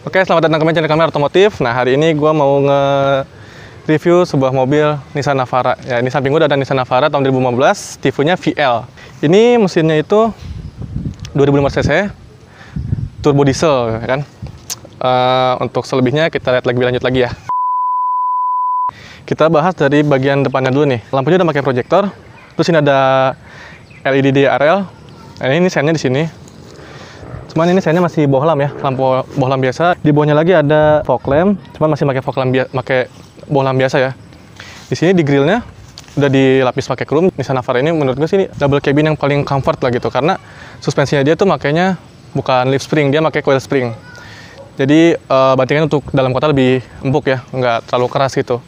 Oke, selamat datang kembali channel kami Otomotif. Nah, hari ini gue mau nge-review sebuah mobil Nissan Navara. Ya, ini samping gue ada Nissan Navara tahun 2015, tipenya VL. Ini mesinnya itu 2005 cc, turbo diesel, ya kan? Untuk selebihnya kita lihat lebih lanjut lagi ya. Kita bahas dari bagian depannya dulu nih. Lampunya udah pakai proyektor. Terus ini ada LED DRL. Nah, ini sennya di sini. Cuman ini sennya masih bohlam ya, lampu bohlam biasa. Di bawahnya lagi ada fog lamp, cuman masih pakai fog lamp pakai bohlam biasa ya. Di sini di grillnya udah dilapis pakai chrome. Nissan Navara ini menurut gue sih double cabin yang paling comfort lah gitu, karena suspensinya dia tuh makanya bukan leaf spring, dia pakai coil spring. Jadi bantingan untuk dalam kota lebih empuk ya, nggak terlalu keras gitu.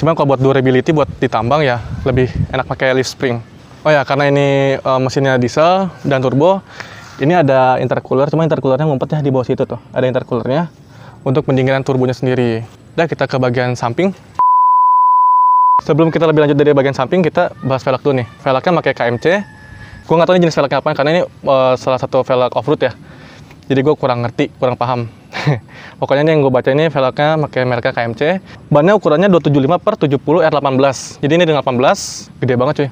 Cuman kalau buat durability, buat ditambang ya lebih enak pakai leaf spring. Oh ya, karena ini mesinnya diesel dan turbo, ini ada intercooler, cuma intercoolernya ngumpetnya di bawah situ tuh. Ada intercoolernya untuk pendinginan turbonya sendiri. Dan kita ke bagian samping. Sebelum kita lebih lanjut dari bagian samping, kita bahas velg dulu nih. Velgnya pakai KMC. Gue nggak tahu ini jenis velgnya apa, karena ini salah satu velg off-road ya. Jadi gue kurang ngerti, kurang paham. Pokoknya ini yang gue baca ini velgnya pakai mereknya KMC. Bannya ukurannya 275/70 R18. Jadi ini dengan 18, gede banget cuy.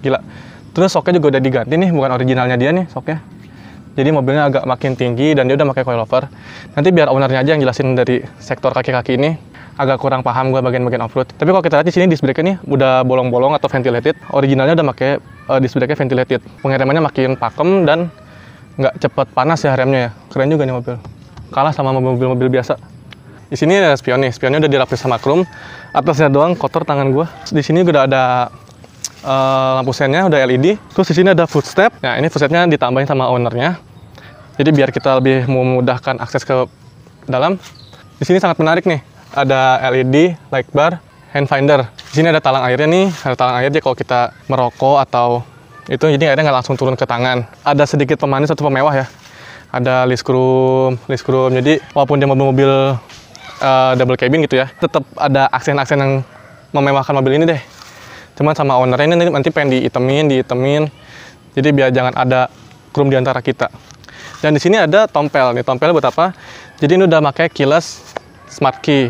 Gila. Terus soknya juga udah diganti nih, bukan originalnya dia nih soknya. Jadi mobilnya agak makin tinggi dan dia udah pakai coilover. Nanti biar ownernya aja yang jelasin dari sektor kaki-kaki ini. Agak kurang paham gue bagian-bagian off-road. Tapi kalau kita lihat di sini disc brake-nya nih udah bolong-bolong atau ventilated. Originalnya udah pakai disc brake-nya ventilated. Pengeremannya makin pakem dan nggak cepet panas ya remnya ya. Keren juga nih mobil. Kalah sama mobil-mobil biasa. Di sini ada spion nih. Spionnya udah dilapis sama chrome. Atasnya doang kotor tangan gue. Di sini udah ada lampu sennya udah LED. Terus di sini ada footstep. Nah, ini footstepnya ditambahin sama ownernya. Jadi biar kita lebih memudahkan akses ke dalam. Di sini sangat menarik nih. Ada LED, light bar, hand finder. Di sini ada talang airnya nih. Ada talang air, jadi kalau kita merokok atau itu, jadi airnya nggak langsung turun ke tangan. Ada sedikit pemanis atau pemewah ya. Ada list chrome. Jadi walaupun dia mobil-mobil double cabin gitu ya, tetap ada aksen-aksen yang memewahkan mobil ini deh. Cuman sama ownernya ini nanti pengen diitemin. Jadi biar jangan ada chrome di antara kita. Dan di sini ada tompel. Nih tompelnya buat apa? Jadi ini udah pakai keyless smart key.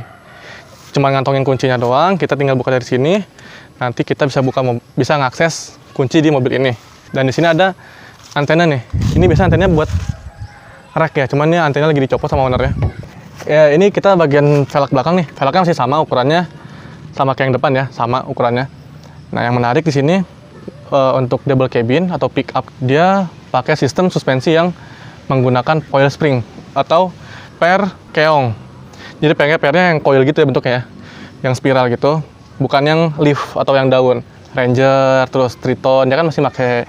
Cuma ngantongin kuncinya doang. Kita tinggal buka dari sini. Nanti kita bisa ngakses kunci di mobil ini. Dan di sini ada antena nih. Ini biasa antenanya buat rack ya. Cuman ini antena lagi dicopot sama ownernya. Ya, ini kita bagian velg belakang nih. Velgnya masih sama ukurannya, sama kayak yang depan ya, sama ukurannya. Nah, yang menarik di sini untuk double cabin atau pick up, dia pakai sistem suspensi yang menggunakan coil spring atau per keong. Jadi pernya yang coil gitu ya bentuknya ya, yang spiral gitu, bukan yang leaf atau yang daun. Ranger, terus Triton, dia kan masih pakai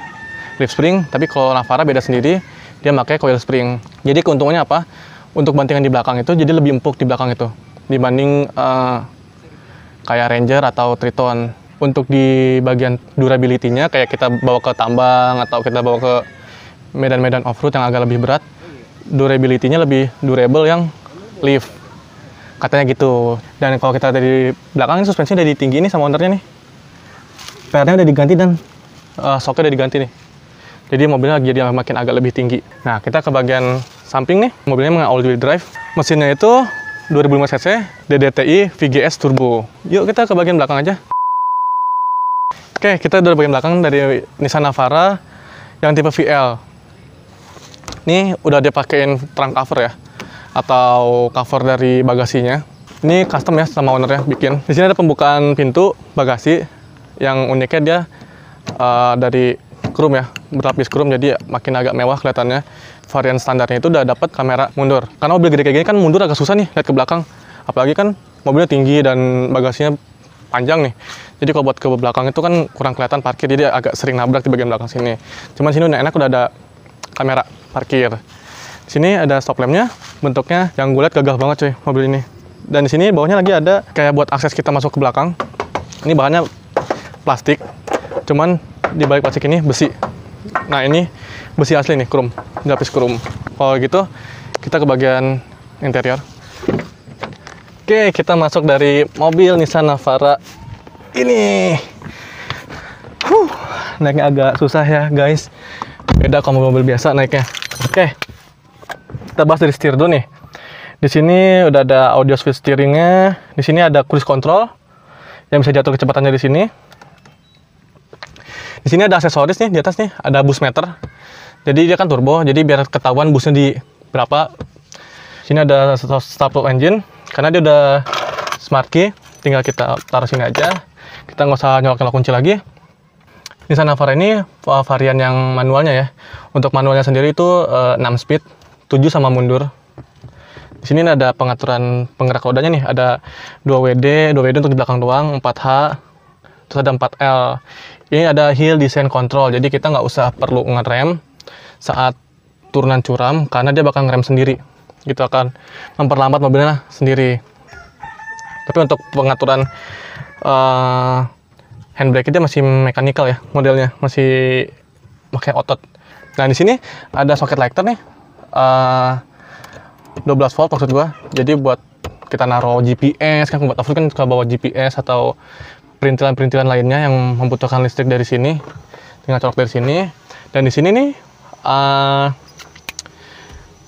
leaf spring, tapi kalau Navara beda sendiri, dia pakai coil spring. Jadi keuntungannya apa? Untuk bantingan di belakang itu jadi lebih empuk di belakang itu dibanding kayak Ranger atau Triton. Untuk di bagian durability-nya kayak kita bawa ke tambang atau kita bawa ke medan-medan off-road yang agak lebih berat, durability-nya lebih durable yang leaf. Katanya gitu. Dan kalau kita dari belakang ini suspensinya udah ditinggi nih sama ownernya nih. PR-nya udah diganti dan shock-nya udah diganti nih. Jadi mobilnya jadi makin agak lebih tinggi. Nah, kita ke bagian samping nih. Mobilnya dengan all-wheel drive. Mesinnya itu 2005 cc, DDTI VGS Turbo. Yuk kita ke bagian belakang aja. Oke, kita udah bagian belakang dari Nissan Navara yang tipe VL. Ini udah dia pakein trunk cover ya, atau cover dari bagasinya. Ini custom ya sama ownernya bikin. Di sini ada pembukaan pintu bagasi yang uniknya dia dari chrome ya, berlapis chrome, jadi makin agak mewah kelihatannya. Varian standarnya itu udah dapat kamera mundur. Karena mobil gede kayak gini kan mundur agak susah nih lihat ke belakang. Apalagi kan mobilnya tinggi dan bagasinya panjang nih. Jadi kalau buat ke belakang itu kan kurang kelihatan parkir, jadi agak sering nabrak di bagian belakang sini. Cuman sini udah enak, udah ada kamera parkir. Di sini ada stop lampnya, bentuknya yang gue lihat gagah banget cuy mobil ini. Dan di sini bawahnya lagi ada kayak buat akses kita masuk ke belakang. Ini bahannya plastik, cuman di balik plastik ini besi. Nah, ini besi asli nih, chrome, lapis chrome. Kalau gitu kita ke bagian interior. Oke, kita masuk dari mobil Nissan Navara ini. Naiknya agak susah ya guys. Beda kalau mobil biasa naiknya. Oke, kita bahas dari setir dulu nih. Di sini udah ada audio switch steeringnya. Di sini ada cruise control yang bisa diatur kecepatannya di sini. Di sini ada aksesoris nih di atas nih, ada boost meter. Jadi dia kan turbo, jadi biar ketahuan boostnya di berapa. Sini ada start engine, karena dia udah smart key, tinggal kita taruh sini aja. Kita nggak usah nyolok-nyolok kunci lagi. Nissan Navara ini varian yang manualnya ya. Untuk manualnya sendiri itu 6 speed, 7 sama mundur. Di sini ada pengaturan penggerak rodanya nih, ada 2WD untuk di belakang doang, 4H, terus ada 4L. Ini ada hill descent control, jadi kita nggak usah perlu ngerem saat turunan curam, karena dia bakal ngerem sendiri. Gitu akan memperlambat mobilnya sendiri. Tapi untuk pengaturan handbrake dia masih mechanical ya modelnya, masih pakai otot. Nah di sini ada soket lighter nih, 12 volt maksud gua. Jadi buat kita naruh GPS kan, buat off-road kan suka bawa GPS atau perintilan-perintilan lainnya yang membutuhkan listrik dari sini. Tinggal colok dari sini. Dan di sini nih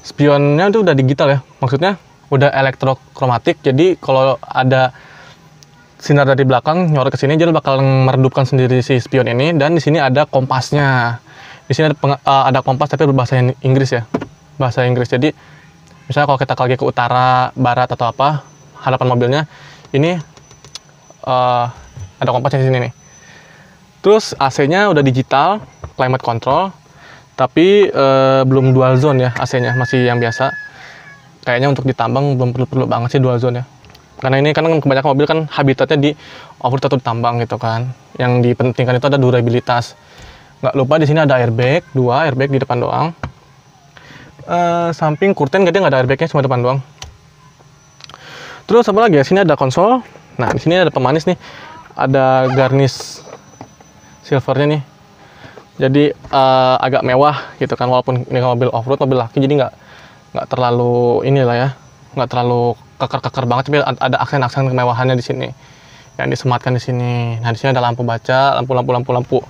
spionnya itu udah digital ya, maksudnya udah elektrokromatik. Jadi kalau ada sinar dari belakang nyorot ke sini, dia bakal meredupkan sendiri si spion ini. Dan di sini ada kompasnya. Di sini ada kompas tapi berbahasa Inggris ya, bahasa Inggris. Jadi misalnya kalau kita lagi ke utara, barat atau apa, hadapan mobilnya ini ada kompasnya di sini nih. Terus AC-nya udah digital, climate control, tapi belum dual zone ya AC-nya, masih yang biasa. Kayaknya untuk ditambang belum perlu banget sih dual zone ya. Karena ini kan kebanyakan mobil kan habitatnya di off-road atau ditambang gitu kan. Yang dipentingkan itu ada durabilitas. Nggak lupa di sini ada airbag, 2 airbag di depan doang. Samping kurten dia nggak ada airbagnya, cuma depan doang. Terus apa lagi ya? Sini ada konsol. Nah di sini ada pemanis nih, ada garnish silvernya nih. Jadi agak mewah gitu kan, walaupun ini mobil off-road, mobil laki, jadi nggak terlalu inilah ya, nggak terlalu keker-keker banget, tapi ada aksen-aksen kemewahannya di sini yang disematkan di sini. Nah di sini ada lampu baca, lampu.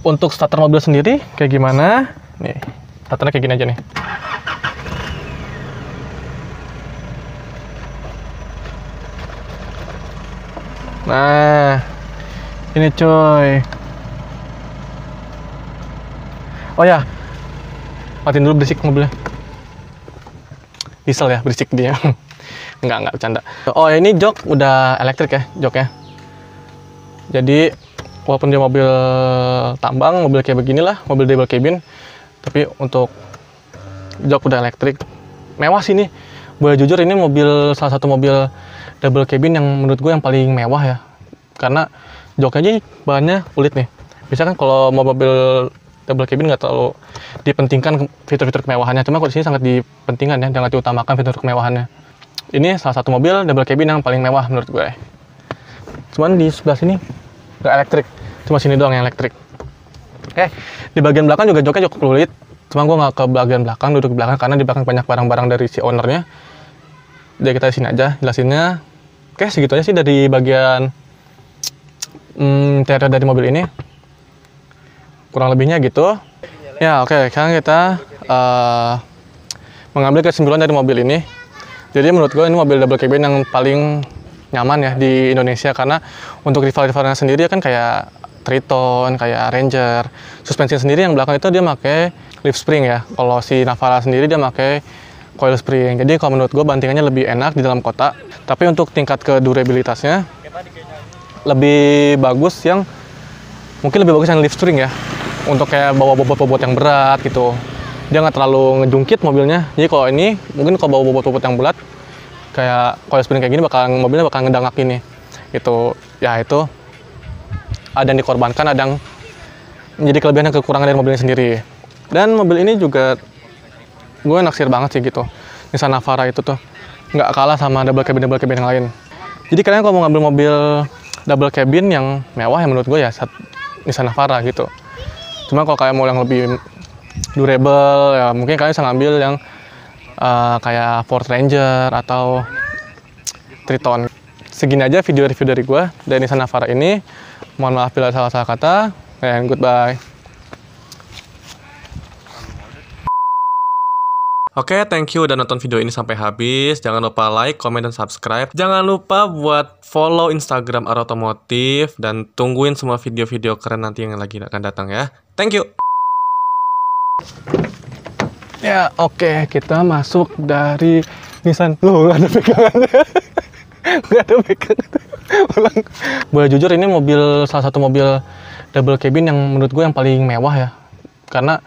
Untuk starter mobil sendiri kayak gimana? Nih, starternya kayak gini aja nih. Nah, ini coy. Oh ya, matiin dulu berisik mobilnya. Diesel ya, berisik dia. Enggak bercanda. Oh ini jok udah elektrik ya, joknya. Jadi walaupun dia mobil tambang, mobil kayak beginilah, mobil double cabin, tapi untuk jok udah elektrik. Mewah sih nih. Boleh jujur ini salah satu mobil double cabin yang menurut gue yang paling mewah ya. Karena joknya aja bahannya kulit nih. Biasanya kan kalau mobil double cabin nggak terlalu dipentingkan fitur-fitur kemewahannya, cuma kalau di sini sangat dipentingkan ya, sangat diutamakan fitur kemewahannya. Ini salah satu mobil double cabin yang paling mewah menurut gue. Cuman di sebelah sini nggak elektrik, cuma sini doang yang elektrik. Di bagian belakang juga joknya jok kulit, cuma gue nggak ke bagian belakang, duduk di belakang karena di belakang banyak barang-barang dari si ownernya. Jadi kita di sini aja jelasinnya. Segitu aja sih dari bagian interior dari mobil ini. Kurang lebihnya gitu. Ya oke, sekarang kita mengambil kesimpulan dari mobil ini. Jadi menurut gue ini mobil double cabin yang paling nyaman ya di Indonesia, karena untuk rival-rivalnya sendiri kan kayak Triton, kayak Ranger. Suspensi sendiri yang belakang itu dia pakai leaf spring ya. Kalau si Navara sendiri dia pakai coil spring. Jadi kalau menurut gue bantingannya lebih enak di dalam kota. Tapi untuk tingkat kedurabilitasnya lebih bagus yang leaf spring ya. Untuk kayak bawa bobot-bobot yang berat gitu, dia nggak terlalu ngejungkit mobilnya. Jadi kalau ini mungkin kalau bawa bobot-bobot yang berat kayak coil spring kayak gini, mobilnya bakal ngedangak ini gitu ya. Itu ada yang dikorbankan, ada yang menjadi kelebihan dan kekurangan dari mobilnya sendiri. Dan mobil ini juga gue naksir banget sih gitu. Nissan Navara itu tuh nggak kalah sama double cabin yang lain. Jadi kalian kalau mau ngambil mobil double cabin yang mewah ya menurut gue ya Nissan Navara gitu. Cuma kalau kalian mau yang lebih durable ya mungkin kalian bisa ngambil yang kayak Ford Ranger atau Triton. Segini aja video review dari gue dari Nissan Navara ini. Mohon maaf bila salah kata, and goodbye. Oke, thank you udah nonton video ini sampai habis. Jangan lupa like, comment, dan subscribe. Jangan lupa buat follow Instagram Arah Otomotif. Dan tungguin semua video-video keren nanti yang lagi akan datang ya. Thank you. Ya, oke. Kita masuk dari Nissan. Loh, nggak ada pegangannya. Nggak ada pegangan. Ulang. Boleh jujur, ini salah satu mobil double cabin yang menurut gue yang paling mewah ya. Karena